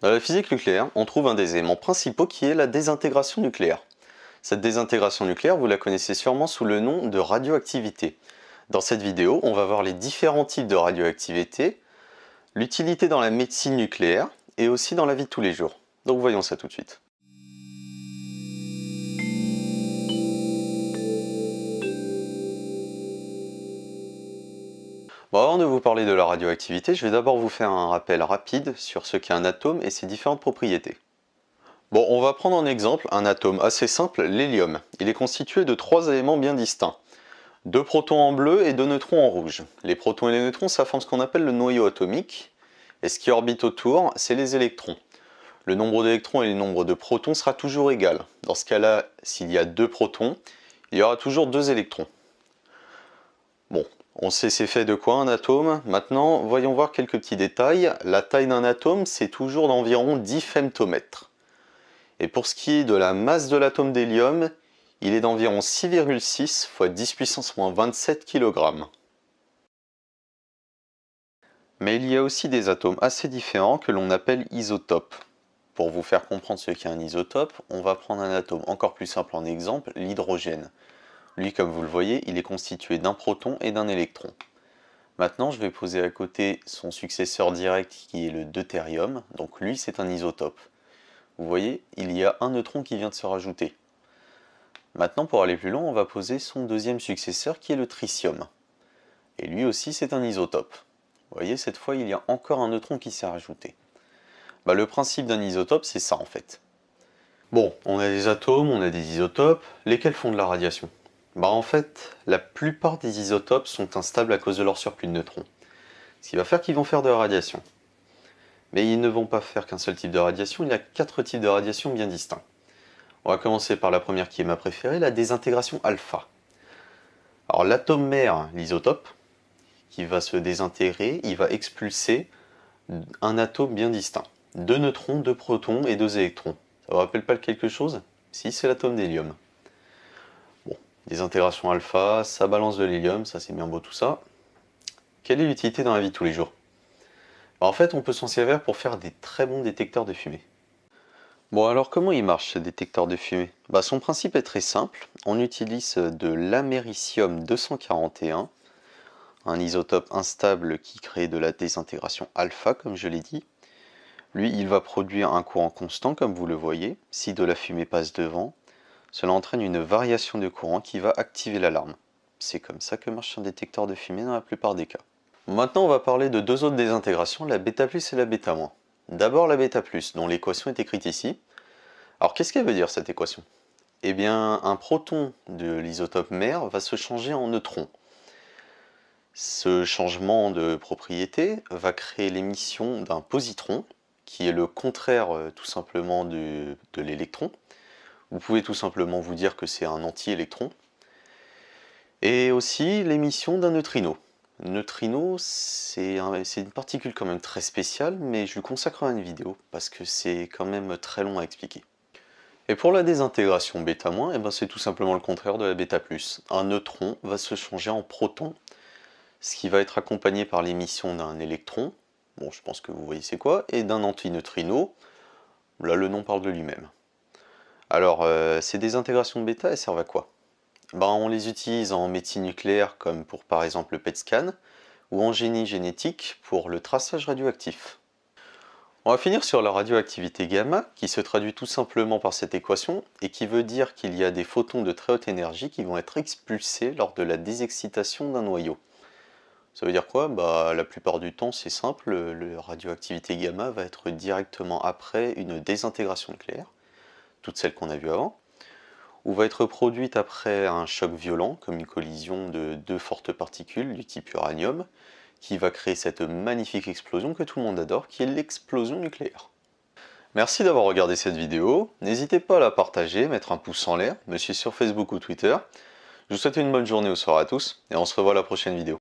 Dans la physique nucléaire, on trouve un des éléments principaux qui est la désintégration nucléaire. Cette désintégration nucléaire, vous la connaissez sûrement sous le nom de radioactivité. Dans cette vidéo, on va voir les différents types de radioactivité, l'utilité dans la médecine nucléaire et aussi dans la vie de tous les jours. Donc voyons ça tout de suite. Bon, avant de vous parler de la radioactivité, je vais d'abord vous faire un rappel rapide sur ce qu'est un atome et ses différentes propriétés. Bon, on va prendre en exemple un atome assez simple, l'hélium. Il est constitué de 3 éléments bien distincts. 2 protons en bleu et 2 neutrons en rouge. Les protons et les neutrons, ça forme ce qu'on appelle le noyau atomique. Et ce qui orbite autour, c'est les électrons. Le nombre d'électrons et le nombre de protons sera toujours égal. Dans ce cas-là, s'il y a 2 protons, il y aura toujours 2 électrons. Bon, on sait c'est fait de quoi un atome. Maintenant, voyons voir quelques petits détails. La taille d'un atome, c'est toujours d'environ 10 femtomètres. Et pour ce qui est de la masse de l'atome d'hélium, il est d'environ 6,6 fois 10 puissance moins 27 kg. Mais il y a aussi des atomes assez différents que l'on appelle isotopes. Pour vous faire comprendre ce qu'est un isotope, on va prendre un atome encore plus simple en exemple, l'hydrogène. Lui, comme vous le voyez, il est constitué d'un proton et d'un électron. Maintenant, je vais poser à côté son successeur direct qui est le deutérium, donc lui c'est un isotope. Vous voyez, il y a un neutron qui vient de se rajouter. Maintenant, pour aller plus loin, on va poser son deuxième successeur qui est le tritium. Et lui aussi c'est un isotope. Vous voyez, cette fois il y a encore un neutron qui s'est rajouté. Le principe d'un isotope, c'est ça en fait. Bon, on a des atomes, on a des isotopes, lesquels font de la radiation. En fait, la plupart des isotopes sont instables à cause de leur surplus de neutrons. Ce qui va faire qu'ils vont faire de la radiation. Mais ils ne vont pas faire qu'un seul type de radiation, il y a 4 types de radiation bien distincts. On va commencer par la première qui est ma préférée, la désintégration alpha. Alors l'atome mère, l'isotope, qui va se désintégrer, il va expulser un atome bien distinct. 2 neutrons, 2 protons et 2 électrons. Ça vous rappelle pas quelque chose? Si, c'est l'atome d'hélium. Bon, désintégration alpha, ça balance de l'hélium, ça c'est bien beau tout ça. Quelle est l'utilité dans la vie de tous les jours? En fait, on peut s'en servir pour faire des très bons détecteurs de fumée. Bon, alors comment il marche ce détecteur de fumée? Son principe est très simple. On utilise de l'américium 241, un isotope instable qui crée de la désintégration alpha, comme je l'ai dit. Lui, il va produire un courant constant, comme vous le voyez. Si de la fumée passe devant, cela entraîne une variation de courant qui va activer l'alarme. C'est comme ça que marche un détecteur de fumée dans la plupart des cas. Maintenant, on va parler de 2 autres désintégrations, la β+, et la β-. D'abord la β+, dont l'équation est écrite ici. Alors, qu'est-ce qu'elle veut dire cette équation? Eh bien, un proton de l'isotope mère va se changer en neutron. Ce changement de propriété va créer l'émission d'un positron, qui est le contraire tout simplement de l'électron. Vous pouvez tout simplement vous dire que c'est un anti-électron. Et aussi l'émission d'un neutrino. Neutrino, c'est une particule quand même très spéciale, mais je lui consacrerai une vidéo, parce que c'est quand même très long à expliquer. Et pour la désintégration β-, c'est tout simplement le contraire de la β+. Un neutron va se changer en proton, ce qui va être accompagné par l'émission d'un électron, bon je pense que vous voyez c'est quoi, et d'un antineutrino, là le nom parle de lui-même. Alors ces désintégrations de β, elles servent à quoi? On les utilise en médecine nucléaire comme pour par exemple le PET scan, ou en génie génétique pour le traçage radioactif. On va finir sur la radioactivité gamma, qui se traduit tout simplement par cette équation, et qui veut dire qu'il y a des photons de très haute énergie qui vont être expulsés lors de la désexcitation d'un noyau. Ça veut dire quoi? La plupart du temps c'est simple, la radioactivité gamma va être directement après une désintégration nucléaire, toutes celles qu'on a vues avant, ou va être produite après un choc violent, comme une collision de 2 fortes particules du type uranium, qui va créer cette magnifique explosion que tout le monde adore, qui est l'explosion nucléaire. Merci d'avoir regardé cette vidéo, n'hésitez pas à la partager, mettre un pouce en l'air, me suivre sur Facebook ou Twitter. Je vous souhaite une bonne journée ou soirée à tous, et on se revoit à la prochaine vidéo.